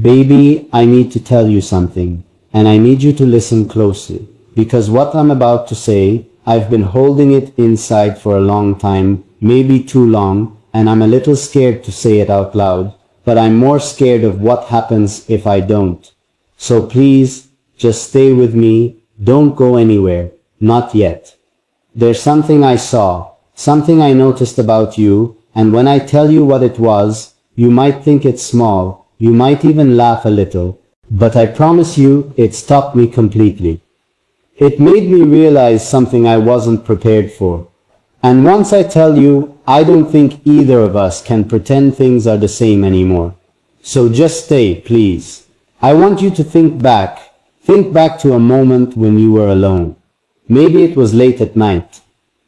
Baby, I need to tell you something, and I need you to listen closely, because what I'm about to say, I've been holding it inside for a long time, maybe too long, and I'm a little scared to say it out loud, but I'm more scared of what happens if I don't. So please, just stay with me, don't go anywhere, not yet. There's something I saw, something I noticed about you, and when I tell you what it was, you might think it's small, you might even laugh a little, but I promise you, it stopped me completely. It made me realize something I wasn't prepared for. And once I tell you, I don't think either of us can pretend things are the same anymore. So just stay, please. I want you to think back to a moment when you were alone. Maybe it was late at night.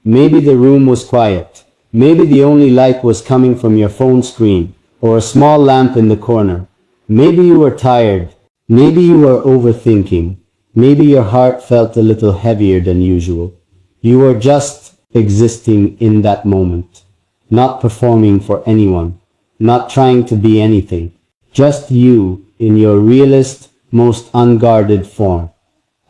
Maybe the room was quiet. Maybe the only light was coming from your phone screen, or a small lamp in the corner. Maybe you were tired. Maybe you were overthinking. Maybe your heart felt a little heavier than usual. You were just existing in that moment. Not performing for anyone. Not trying to be anything. Just you, in your realest, most unguarded form.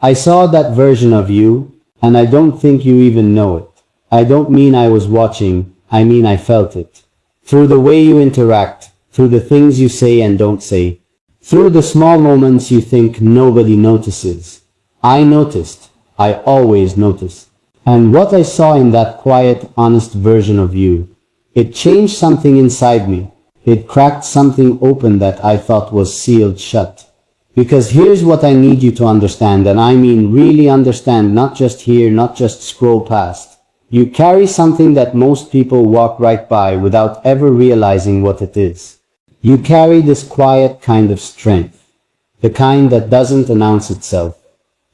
I saw that version of you, and I don't think you even know it. I don't mean I was watching, I mean I felt it. Through the way you interact, through the things you say and don't say, through the small moments you think nobody notices. I noticed. I always notice. And what I saw in that quiet, honest version of you, it changed something inside me. It cracked something open that I thought was sealed shut. Because here's what I need you to understand, and I mean really understand, not just hear, not just scroll past. You carry something that most people walk right by without ever realizing what it is. You carry this quiet kind of strength, the kind that doesn't announce itself,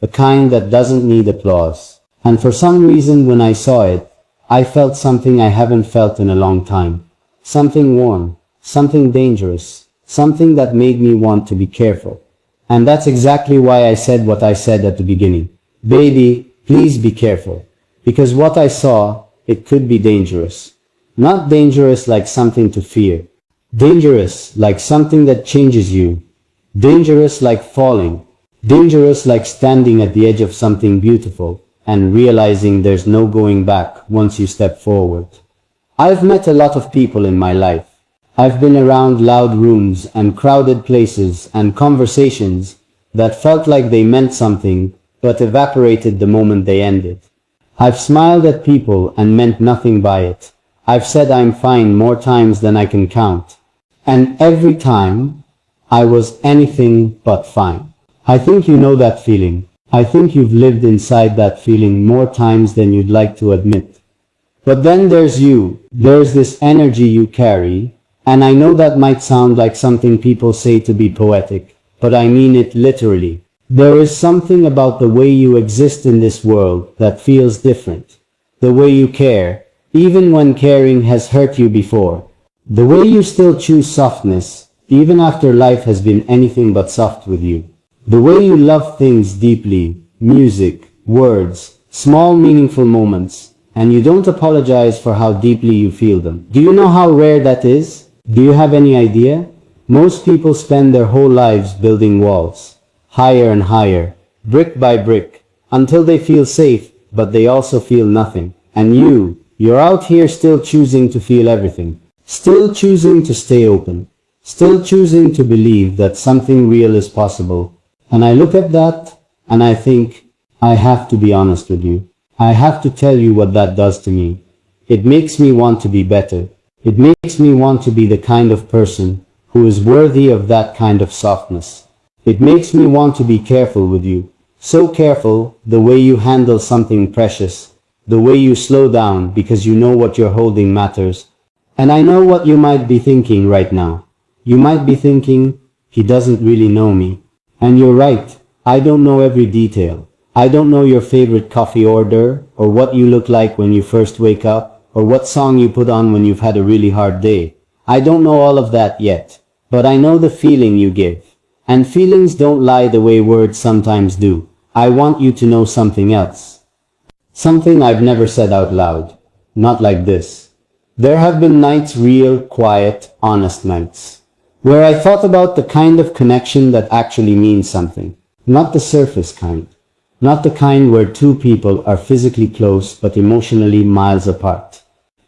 the kind that doesn't need applause. And for some reason when I saw it, I felt something I haven't felt in a long time. Something warm, something dangerous, something that made me want to be careful. And that's exactly why I said what I said at the beginning. Baby, please be careful. Because what I saw, it could be dangerous. Not dangerous like something to fear. Dangerous like something that changes you. Dangerous like falling. Dangerous like standing at the edge of something beautiful and realizing there's no going back once you step forward. I've met a lot of people in my life. I've been around loud rooms and crowded places and conversations that felt like they meant something but evaporated the moment they ended. I've smiled at people and meant nothing by it. I've said I'm fine more times than I can count. And every time, I was anything but fine. I think you know that feeling. I think you've lived inside that feeling more times than you'd like to admit. But then there's you. There's this energy you carry. And I know that might sound like something people say to be poetic, but I mean it literally. There is something about the way you exist in this world that feels different. The way you care, even when caring has hurt you before. The way you still choose softness, even after life has been anything but soft with you. The way you love things deeply, music, words, small meaningful moments, and you don't apologize for how deeply you feel them. Do you know how rare that is? Do you have any idea? Most people spend their whole lives building walls, higher and higher, brick by brick, until they feel safe, but they also feel nothing. And you're out here still choosing to feel everything. Still choosing to stay open. Still choosing to believe that something real is possible. And I look at that, and I think, I have to be honest with you. I have to tell you what that does to me. It makes me want to be better. It makes me want to be the kind of person who is worthy of that kind of softness. It makes me want to be careful with you. So careful, the way you handle something precious. The way you slow down because you know what you're holding matters. And I know what you might be thinking right now. You might be thinking, he doesn't really know me. And you're right, I don't know every detail. I don't know your favorite coffee order, or what you look like when you first wake up, or what song you put on when you've had a really hard day. I don't know all of that yet, but I know the feeling you give. And feelings don't lie the way words sometimes do. I want you to know something else. Something I've never said out loud. Not like this. There have been nights, real, quiet, honest nights. where I thought about the kind of connection that actually means something, not the surface kind, not the kind where two people are physically close but emotionally miles apart.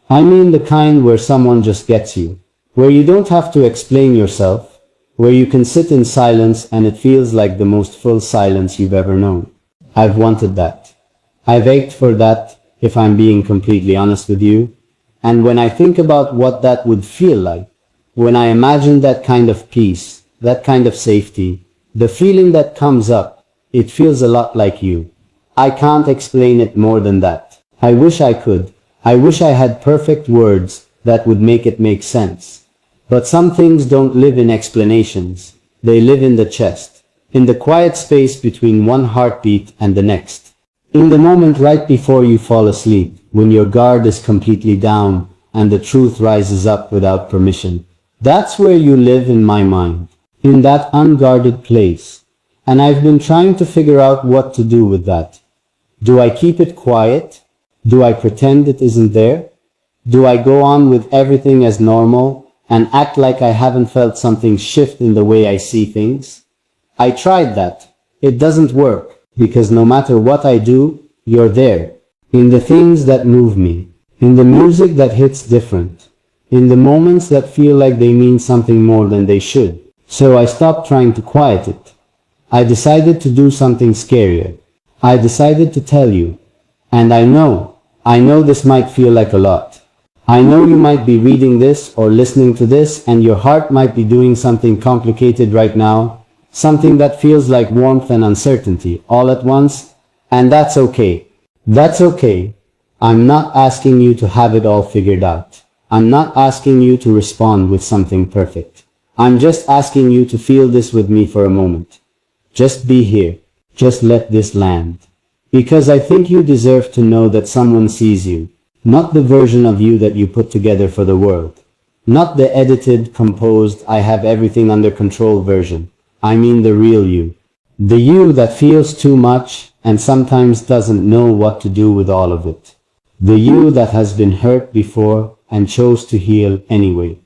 I mean the kind where someone just gets you, where you don't have to explain yourself, where you can sit in silence and it feels like the most full silence you've ever known. I've wanted that. I've ached for that, if I'm being completely honest with you. And when I think about what that would feel like, when I imagine that kind of peace, that kind of safety, the feeling that comes up, it feels a lot like you. I can't explain it more than that. I wish I could. I wish I had perfect words that would make it make sense. But some things don't live in explanations. They live in the chest, in the quiet space between one heartbeat and the next. In the moment right before you fall asleep, when your guard is completely down and the truth rises up without permission. That's where you live in my mind, in that unguarded place. And I've been trying to figure out what to do with that. Do I keep it quiet? Do I pretend it isn't there? Do I go on with everything as normal and act like I haven't felt something shift in the way I see things? I tried that. It doesn't work. Because no matter what I do, you're there. In the things that move me. In the music that hits different. In the moments that feel like they mean something more than they should. So I stopped trying to quiet it. I decided to do something scarier. I decided to tell you. And I know this might feel like a lot. I know you might be reading this or listening to this and your heart might be doing something complicated right now. Something that feels like warmth and uncertainty all at once, and that's okay. That's okay. I'm not asking you to have it all figured out. I'm not asking you to respond with something perfect. I'm just asking you to feel this with me for a moment. Just be here. Just let this land. Because I think you deserve to know that someone sees you. Not the version of you that you put together for the world. Not the edited, composed, I have everything under control version. I mean the real you. The you that feels too much and sometimes doesn't know what to do with all of it. The you that has been hurt before and chose to heal anyway.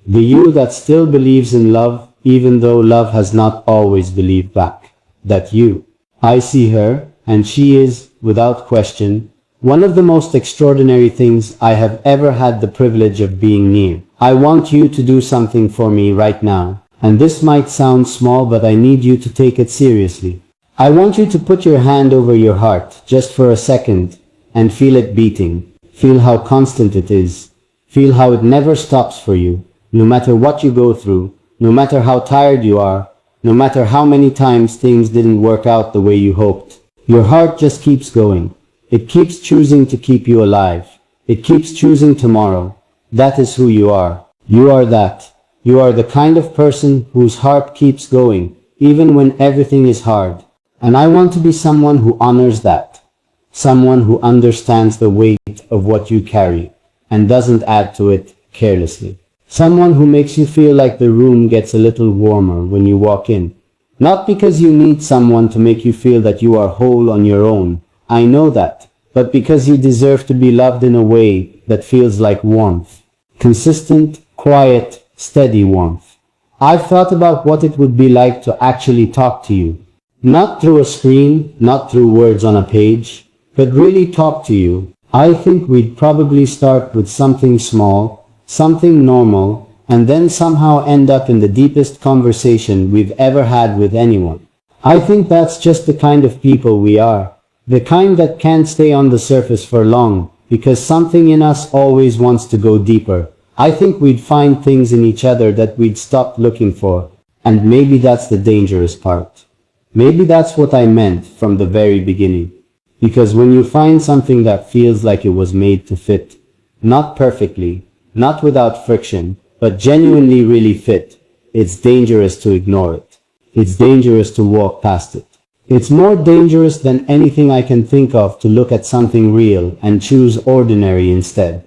The you that still believes in love even though love has not always believed back. That you. I see her, and she is, without question, one of the most extraordinary things I have ever had the privilege of being near. I want you to do something for me right now. And this might sound small, but I need you to take it seriously. I want you to put your hand over your heart, just for a second, and feel it beating. Feel how constant it is. Feel how it never stops for you, no matter what you go through, no matter how tired you are, no matter how many times things didn't work out the way you hoped. Your heart just keeps going. It keeps choosing to keep you alive. It keeps choosing tomorrow. That is who you are. You are that. You are the kind of person whose heart keeps going, even when everything is hard. And I want to be someone who honors that. Someone who understands the weight of what you carry, and doesn't add to it carelessly. Someone who makes you feel like the room gets a little warmer when you walk in. Not because you need someone to make you feel that you are whole on your own. I know that. But because you deserve to be loved in a way that feels like warmth. Consistent, quiet, steady warmth. I've thought about what it would be like to actually talk to you. Not through a screen, not through words on a page, but really talk to you. I think we'd probably start with something small, something normal, and then somehow end up in the deepest conversation we've ever had with anyone. I think that's just the kind of people we are. The kind that can't stay on the surface for long, because something in us always wants to go deeper. I think we'd find things in each other that we'd stopped looking for, and maybe that's the dangerous part. Maybe that's what I meant from the very beginning. Because when you find something that feels like it was made to fit, not perfectly, not without friction, but genuinely really fit, it's dangerous to ignore it. It's dangerous to walk past it. It's more dangerous than anything I can think of to look at something real and choose ordinary instead.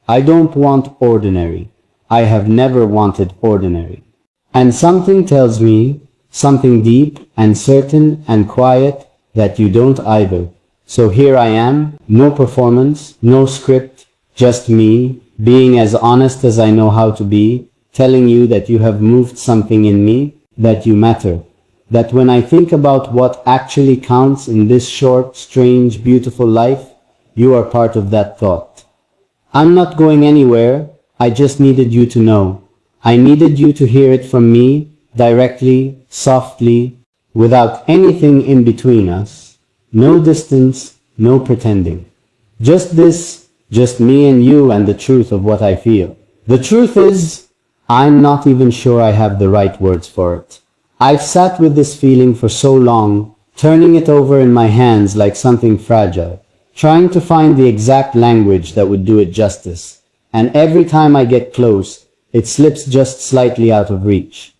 I don't want ordinary. I have never wanted ordinary. And something tells me, something deep and certain and quiet, that you don't either. So here I am, no performance, no script, just me, being as honest as I know how to be, telling you that you have moved something in me, that you matter. That when I think about what actually counts in this short, strange, beautiful life, you are part of that thought. I'm not going anywhere, I just needed you to know. I needed you to hear it from me, directly, softly, without anything in between us. No distance, no pretending. Just this, just me and you and the truth of what I feel. The truth is, I'm not even sure I have the right words for it. I've sat with this feeling for so long, turning it over in my hands like something fragile, trying to find the exact language that would do it justice. And every time I get close, it slips just slightly out of reach.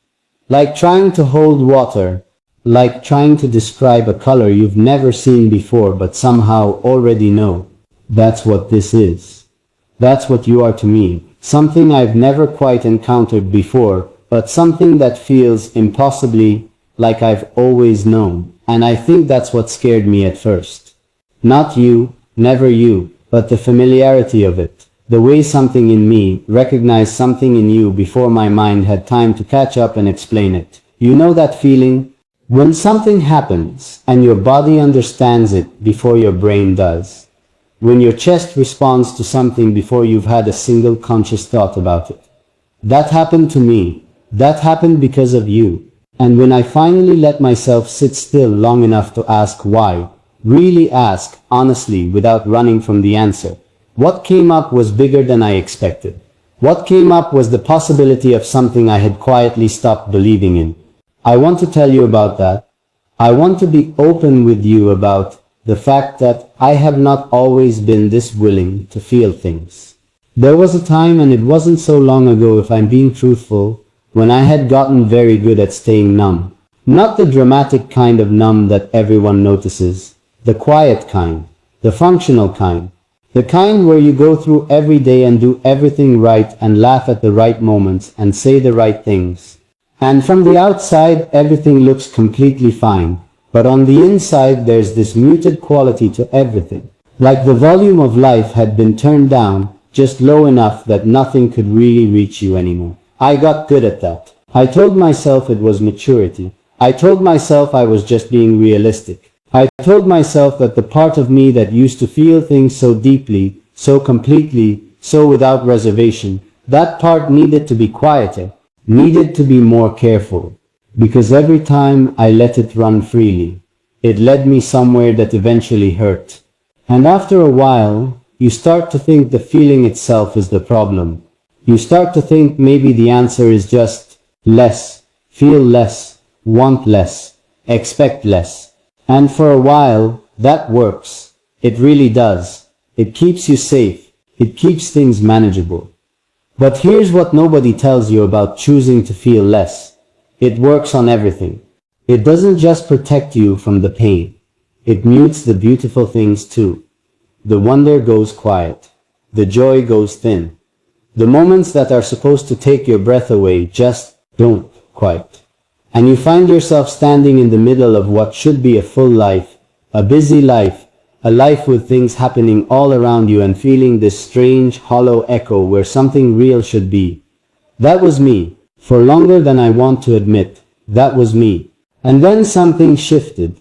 Like trying to hold water, like trying to describe a color you've never seen before but somehow already know. That's what this is. That's what you are to me. Something I've never quite encountered before, but something that feels impossibly like I've always known. And I think that's what scared me at first. Not you, never you, but the familiarity of it. The way something in me recognized something in you before my mind had time to catch up and explain it. You know that feeling? When something happens and your body understands it before your brain does. When your chest responds to something before you've had a single conscious thought about it. That happened to me. That happened because of you. And when I finally let myself sit still long enough to ask why, really ask, honestly, without running from the answer, what came up was bigger than I expected. What came up was the possibility of something I had quietly stopped believing in. I want to tell you about that. I want to be open with you about the fact that I have not always been this willing to feel things. There was a time, and it wasn't so long ago if I'm being truthful, when I had gotten very good at staying numb. Not the dramatic kind of numb that everyone notices, the quiet kind, the functional kind, the kind where you go through every day and do everything right and laugh at the right moments and say the right things. And from the outside, everything looks completely fine. But on the inside, there's this muted quality to everything. Like the volume of life had been turned down, just low enough that nothing could really reach you anymore. I got good at that. I told myself it was maturity. I told myself I was just being realistic. I told myself that the part of me that used to feel things so deeply, so completely, so without reservation, that part needed to be quieter, needed to be more careful. Because every time I let it run freely, it led me somewhere that eventually hurt. And after a while, you start to think the feeling itself is the problem. You start to think maybe the answer is just less, feel less, want less, expect less. And for a while, that works. It really does. It keeps you safe. It keeps things manageable. But here's what nobody tells you about choosing to feel less. It works on everything. It doesn't just protect you from the pain. It mutes the beautiful things too. The wonder goes quiet. The joy goes thin. The moments that are supposed to take your breath away just don't quite. And you find yourself standing in the middle of what should be a full life, a busy life, a life with things happening all around you and feeling this strange, hollow echo where something real should be. That was me. For longer than I want to admit, that was me. And then something shifted.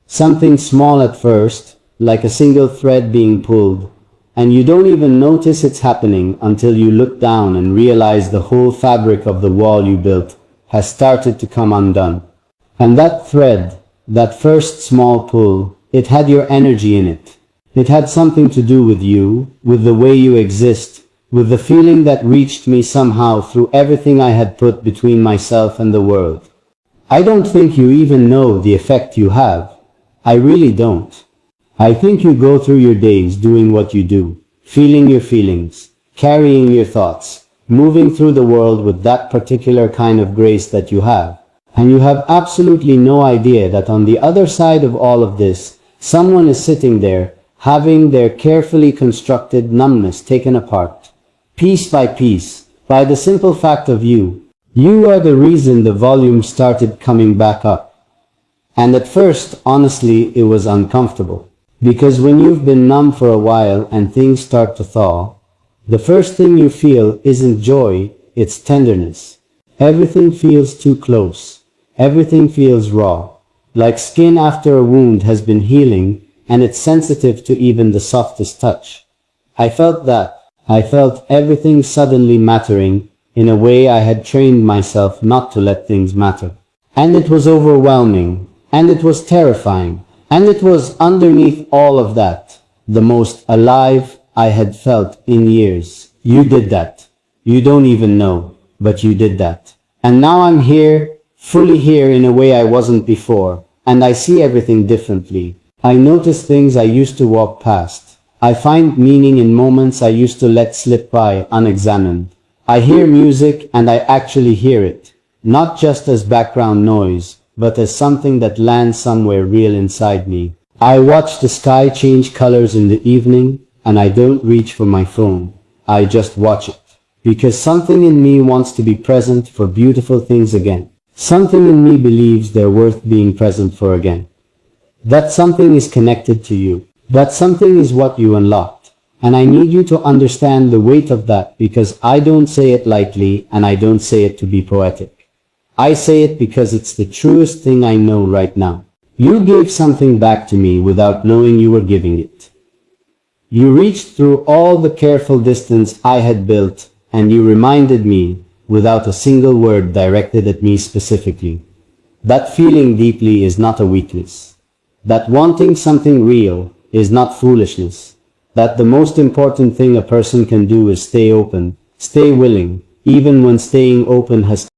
Something small at first, like a single thread being pulled, and you don't even notice it's happening until you look down and realize the whole fabric of the wall you built has started to come undone. And that thread, that first small pull, it had your energy in it. It had something to do with you, with the way you exist, with the feeling that reached me somehow through everything I had put between myself and the world. I don't think you even know the effect you have. I really don't. I think you go through your days doing what you do, feeling your feelings, carrying your thoughts, moving through the world with that particular kind of grace that you have. And you have absolutely no idea that on the other side of all of this, someone is sitting there, having their carefully constructed numbness taken apart. Piece by piece, by the simple fact of you. You are the reason the volume started coming back up. And at first, honestly, it was uncomfortable. Because when you've been numb for a while and things start to thaw, the first thing you feel isn't joy, it's tenderness. Everything feels too close. Everything feels raw. Like skin after a wound has been healing, and it's sensitive to even the softest touch. I felt that. I felt everything suddenly mattering, in a way I had trained myself not to let things matter. And it was overwhelming, and it was terrifying, and it was underneath all of that, the most alive I had felt in years. You did that. You don't even know, but you did that. And now I'm here, fully here in a way I wasn't before, and I see everything differently. I notice things I used to walk past. I find meaning in moments I used to let slip by unexamined. I hear music and I actually hear it, not just as background noise, but as something that lands somewhere real inside me. I watch the sky change colors in the evening, and I don't reach for my phone. I just watch it. Because something in me wants to be present for beautiful things again. Something in me believes they're worth being present for again. That something is connected to you. That something is what you unlocked. And I need you to understand the weight of that, because I don't say it lightly and I don't say it to be poetic. I say it because it's the truest thing I know right now. You gave something back to me without knowing you were giving it. You reached through all the careful distance I had built, and you reminded me, without a single word directed at me specifically. That feeling deeply is not a weakness. That wanting something real is not foolishness. That the most important thing a person can do is stay open, stay willing, even when staying open has